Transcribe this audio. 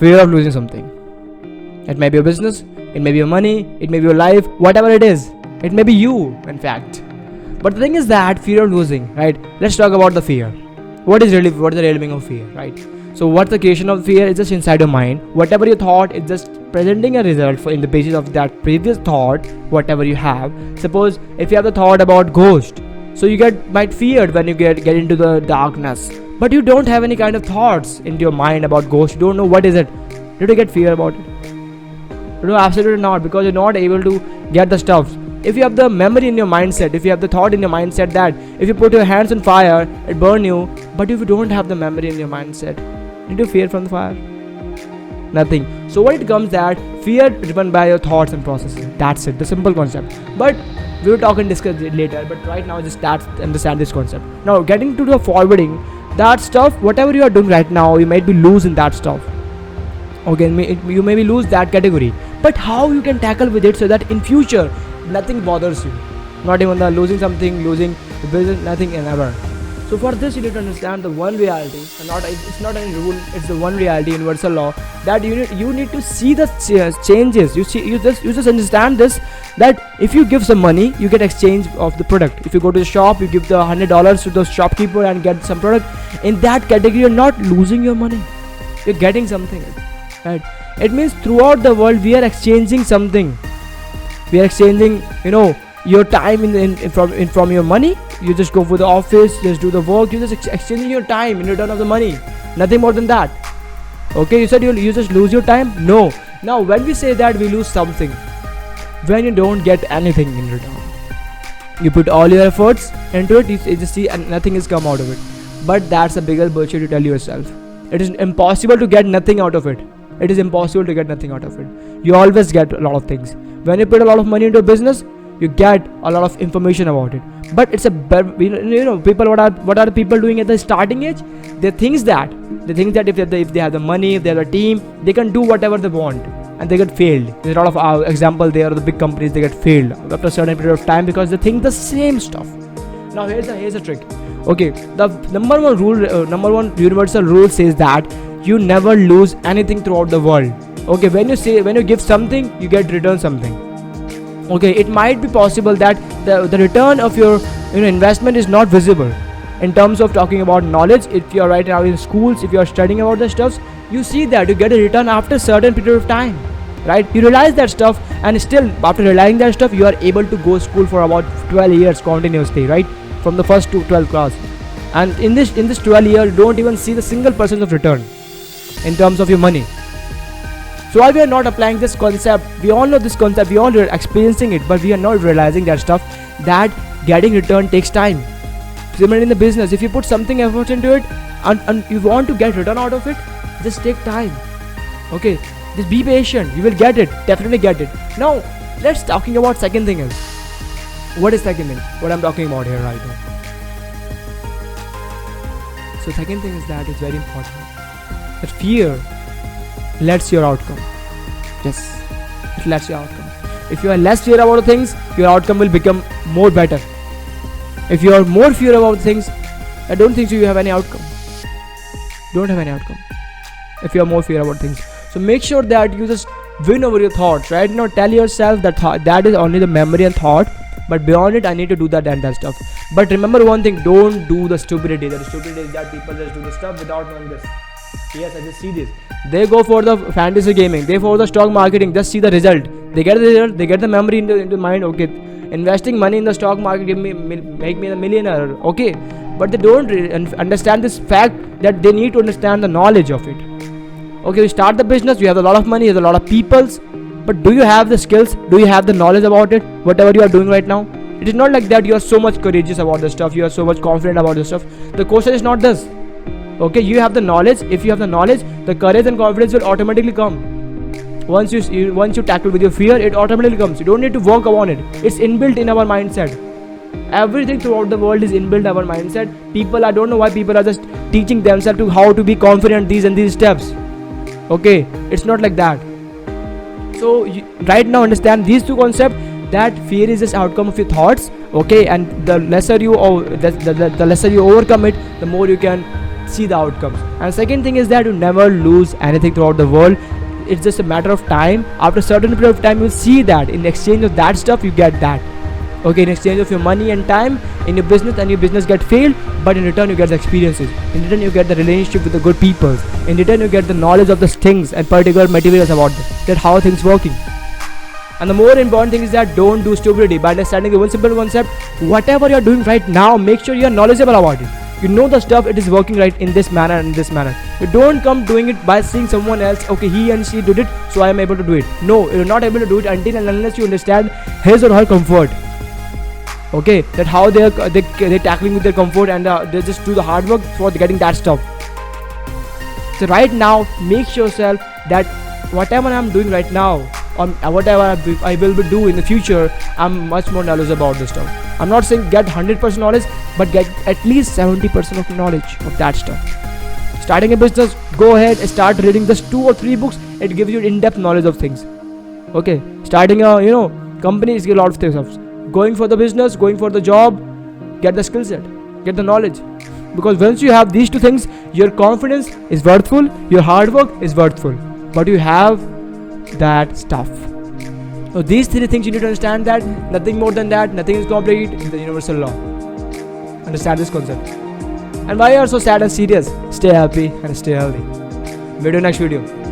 Fear of losing something. It may be your business, it may be your money, it may be your life, whatever it is. It may be you, in fact. But the thing is that fear of losing, right? Let's talk about the fear. What is the real meaning of fear, right? So what's the creation of fear? It's just inside your mind. Whatever you thought, it's just presenting a result in the basis of that previous thought, whatever you have. Suppose if you have the thought about ghost, so you might feared when you get into the darkness, but you don't have any kind of thoughts into your mind about ghost. You don't know what is it. Did you get fear about it? No, absolutely not, because you're not able to get the stuff. If you have the memory in your mindset, if you have the thought in your mindset that if you put your hands on fire, it burn you, but if you don't have the memory in your mindset, did you fear from the fire? Nothing. So what it comes that fear driven by your thoughts and processes. That's it, the simple concept. But we will talk and discuss it later, but right now just understand this concept. Now getting to the forwarding, that stuff, whatever you are doing right now, you might be loose in that stuff. Okay, you maybe lose that category, but how you can tackle with it so that in future nothing bothers you, not even the losing something, losing the business, nothing and ever. So for this you need to understand the one reality, and it's not any rule, it's the one reality, universal law, that you need to see the changes. You just understand this, that if you give some money, you get exchange of the product. If you go to the shop, you give the $100 to the shopkeeper and get some product. In that category, you're not losing your money, you're getting something, right? It means throughout the world we are exchanging something. We are exchanging, your time from your money. You just go for the office, just do the work, you just exchanging your time in return of the money, nothing more than that. Okay, you said you just lose your time? No. Now when we say that we lose something, when you don't get anything in return, you put all your efforts into it, you just see and nothing has come out of it. But that's the biggest bullshit you tell yourself. It is impossible to get nothing out of it. It is impossible to get nothing out of it. You always get a lot of things. When you put a lot of money into a business, you get a lot of information about it. But it's people, what are the people doing at the starting age? They think that if they have the money, if they have a team, they can do whatever they want, and they get failed. There's a lot of example there. The big companies, they get failed after a certain period of time because they think the same stuff. Now here's a trick. Okay, the number one universal rule says that you never lose anything throughout the world. Okay, when you give something, you get return something. Okay, it might be possible that the return of your investment is not visible. In terms of talking about knowledge, if you are right now in schools, if you are studying about the stuff, you see that you get a return after a certain period of time, right? You realize that stuff, and still after realizing that stuff, you are able to go to school for about 12 years continuously, right? From the first to 12th class, and in this 12 years, you don't even see the single % of return in terms of your money. So why we are not applying this concept? We all know this concept, we all are experiencing it, but we are not realizing that stuff, that getting return takes time. Similarly in the business, if you put something effort into it and you want to get return out of it, just take time. Okay, just be patient, you will get it, definitely get it. Now let's talking about second thing is, what is second thing? What I'm talking about here right now. So second thing is that it's very important that fear lets your outcome. Yes, it lets your outcome. If you are less fear about things, your outcome will become more better. If you are more fear about things, I don't think so you have any outcome. Don't have any outcome if you are more fear about things. So make sure that you just win over your thoughts, right? Now tell yourself that that is only the memory and thought, but beyond it I need to do that and that stuff. But remember one thing, don't do the stupidity. The stupidity is that people just do the stuff without knowing this. Yes, I just see this. They go for the fantasy gaming, they for the stock marketing, just see the result. They get the result, they get the memory into mind. Okay, investing money in the stock market make me a millionaire. Okay, but they don't understand this fact that they need to understand the knowledge of it. Okay, you start the business, you have a lot of money, you have a lot of peoples, but do you have the skills? Do you have the knowledge about it? Whatever you are doing right now, it is not like that you are so much courageous about the stuff, you are so much confident about the stuff. The question is not this. Okay, you have the knowledge. If you have the knowledge, the courage and confidence will automatically come. Once you tackle with your fear, it automatically comes. You don't need to work on it. It's inbuilt in our mindset. Everything throughout the world is inbuilt in our mindset. People, I don't know why people are just teaching themselves to how to be confident these and these steps. Okay, it's not like that. So right now understand these two concepts, that fear is just outcome of your thoughts. Okay, and the lesser you overcome it, the more you can see the outcomes. And second thing is that you never lose anything throughout the world. It's just a matter of time. After a certain period of time, you'll see that in exchange of that stuff, you get that. Okay, in exchange of your money and time in your business, and your business get failed, but in return you get the experiences. In return you get the relationship with the good people. In return you get the knowledge of the things and particular materials about them, that how things working. And the more important thing is that don't do stupidity. By understanding the one simple concept, whatever you're doing right now, make sure you're knowledgeable about it. You know the stuff, it is working right in this manner and in this manner. You don't come doing it by seeing someone else, okay, he and she did it, so I am able to do it. No, you're not able to do it until and unless you understand his or her comfort. Okay, that how they're tackling with their comfort, and they just do the hard work for getting that stuff. So right now, make yourself that whatever I'm doing right now, or whatever I will be do in the future, I'm much more knowledgeable about this stuff. I'm not saying get 100% knowledge, but get at least 70% of knowledge of that stuff. Starting a business, go ahead and start reading just 2 or 3 books. It gives you in-depth knowledge of things. Okay, starting a company is a lot of things. Going for the business, going for the job, get the skill set, get the knowledge. Because once you have these 2 things, your confidence is worthful, your hard work is worthful, but you have that stuff. So these 3 things you need to understand, that nothing more than that, nothing is complete in the universal law. Understand this concept. And why you are so sad and serious? Stay happy and stay healthy. Meet you next video.